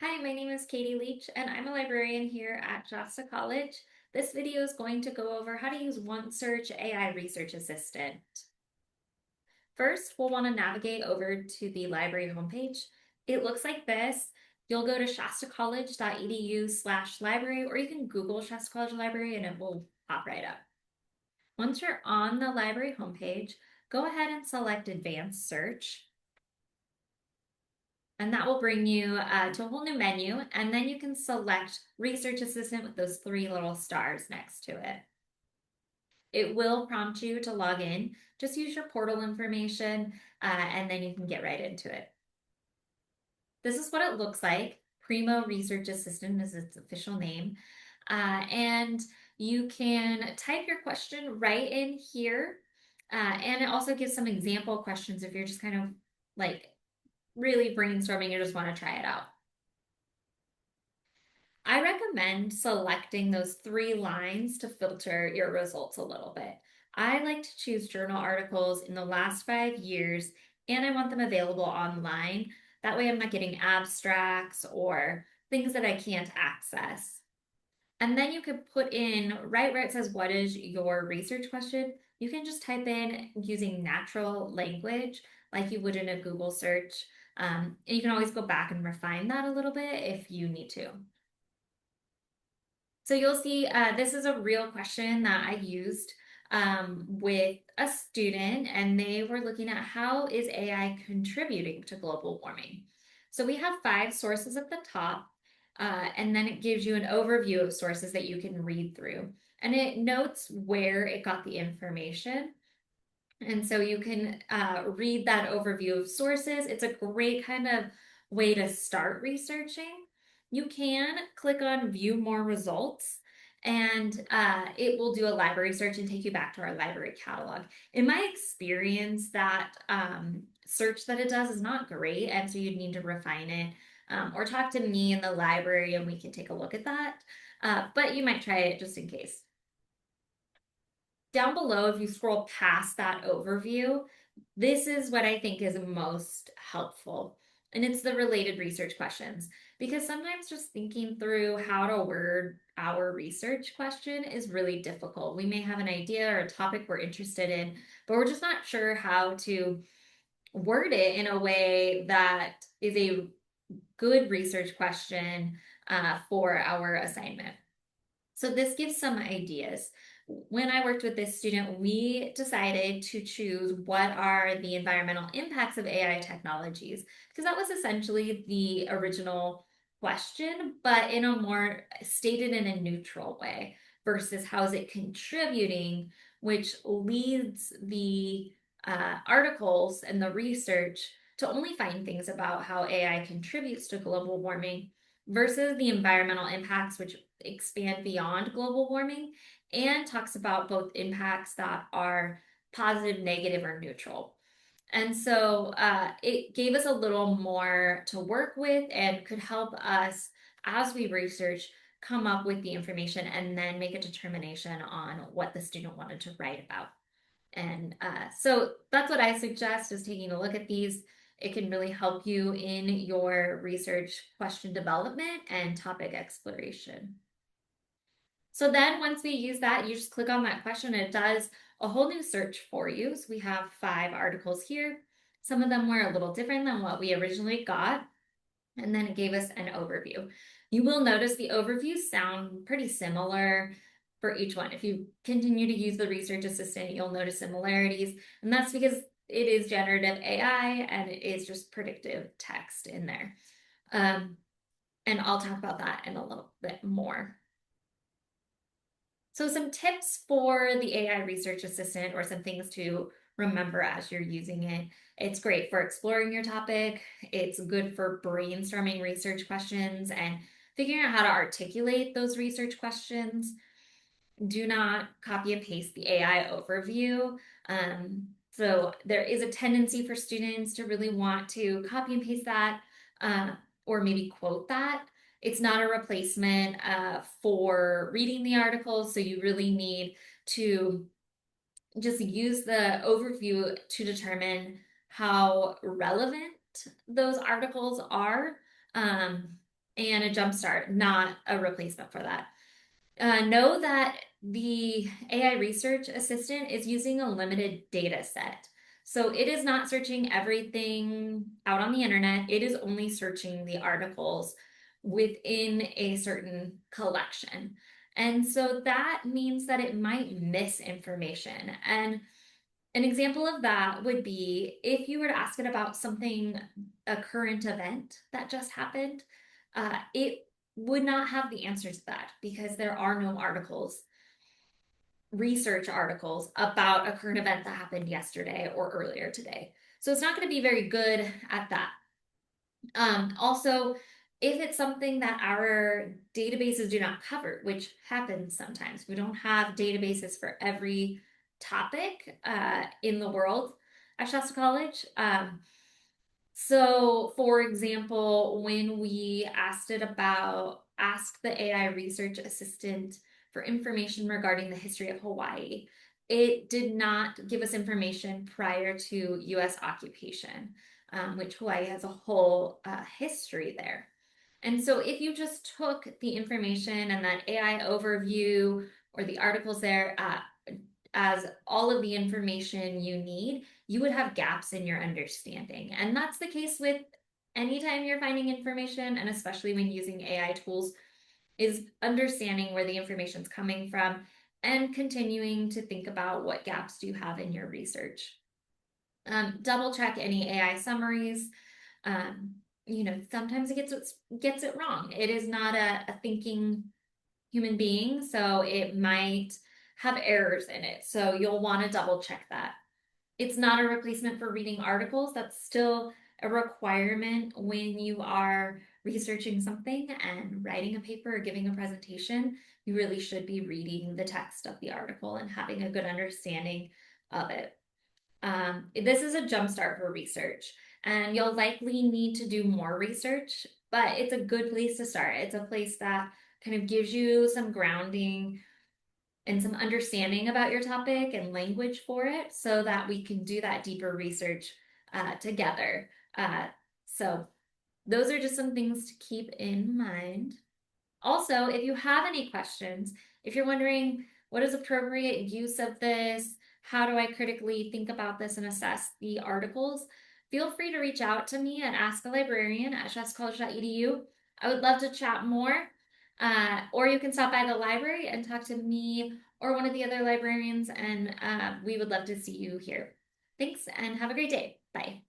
Hi, my name is Katie Leach, and I'm a librarian here at Shasta College. This video is going to go over how to use OneSearch AI Research Assistant. First, we'll want to navigate over to the library homepage. It looks like this. You'll go to shastacollege.edu/library, or you can Google Shasta College Library and it will pop right up. Once you're on the library homepage, go ahead and select Advanced Search. And that will bring you to a whole new menu. And then you can select Research Assistant with those three little stars next to it. It will prompt you to log in. Just use your portal information and then you can get right into it. This is what it looks like. Primo Research Assistant is its official name. And you can type your question right in here. And it also gives some example questions if you're just kind of like really brainstorming, you just want to try it out. I recommend selecting those three lines to filter your results a little bit. I like to choose journal articles in the last 5 years, and I want them available online. That way I'm not getting abstracts or things that I can't access. And then you could put in right where it says, what is your research question? You can just type in using natural language like you would in a Google search. And you can always go back and refine that a little bit if you need to. So you'll see this is a real question that I used with a student, and they were looking at how is AI contributing to global warming. So we have 5 sources at the top, and then it gives you an overview of sources that you can read through. And it notes where it got the information. And so you can read that overview of sources. It's a great kind of way to start researching. You can click on view more results and it will do a library search and take you back to our library catalog. In my experience, that search that it does is not great, and so you'd need to refine it or talk to me in the library and we can take a look at that. But you might try it just in case. Down below, if you scroll past that overview, this is what I think is most helpful. And it's the related research questions. Because sometimes just thinking through how to word our research question is really difficult. We may have an idea or a topic we're interested in, but we're just not sure how to word it in a way that is a good research question for our assignment. So this gives some ideas. When I worked with this student, we decided to choose what are the environmental impacts of AI technologies, because that was essentially the original question, but in a more stated in a neutral way versus how is it contributing, which leads the articles and the research to only find things about how AI contributes to global warming versus the environmental impacts, which expand beyond global warming and talks about both impacts that are positive, negative, or neutral. And so it gave us a little more to work with and could help us as we research come up with the information and then make a determination on what the student wanted to write about. And so that's what I suggest is taking a look at these. It can really help you in your research question development and topic exploration. So then once we use that, you just click on that question and it does a whole new search for you. So we have 5 articles here. Some of them were a little different than what we originally got. And then it gave us an overview. You will notice the overviews sound pretty similar for each one. If you continue to use the research assistant, you'll notice similarities. And that's because it is generative AI and it is just predictive text in there. And I'll talk about that in a little bit more. So some tips for the AI research assistant or some things to remember as you're using it. It's great for exploring your topic. It's good for brainstorming research questions and figuring out how to articulate those research questions. Do not copy and paste the AI overview. So there is a tendency for students to really want to copy and paste that or maybe quote that. It's not a replacement for reading the articles, so you really need to just use the overview to determine how relevant those articles are. and a jumpstart, not a replacement for that. Know that the AI research assistant is using a limited data set. So it is not searching everything out on the internet. It is only searching the articles within a certain collection. And so that means that it might miss information. And an example of that would be if you were to ask it about something, a current event that just happened, it would not have the answers to that because there are no articles, research articles about a current event that happened yesterday or earlier today. So it's not going to be very good at that. Also, if it's something that our databases do not cover, which happens sometimes, we don't have databases for every topic in the world at Shasta College. So, for example, when we ask the AI research assistant for information regarding the history of Hawaii, it did not give us information prior to US occupation, which Hawaii has a whole history there. And so, if you just took the information and that AI overview or the articles there as all of the information you need, you would have gaps in your understanding. And that's the case with anytime you're finding information, and especially when using AI tools, is understanding where the information's coming from and continuing to think about what gaps do you have in your research. Double check any AI summaries. Um, Sometimes it gets it wrong. It is not a thinking human being, so it might have errors in it. So you'll want to double check that. It's not a replacement for reading articles. That's still a requirement when you are researching something and writing a paper or giving a presentation. You really should be reading the text of the article and having a good understanding of it. This is a jumpstart for research, and you'll likely need to do more research, but it's a good place to start. It's a place that kind of gives you some grounding and some understanding about your topic and language for it so that we can do that deeper research together. So, those are just some things to keep in mind. Also, if you have any questions, if you're wondering what is appropriate use of this, how do I critically think about this and assess the articles, feel free to reach out to me at askalibrarian@shastacollege.edu. I would love to chat more. Or you can stop by the library and talk to me or one of the other librarians, and we would love to see you here. Thanks and have a great day. Bye.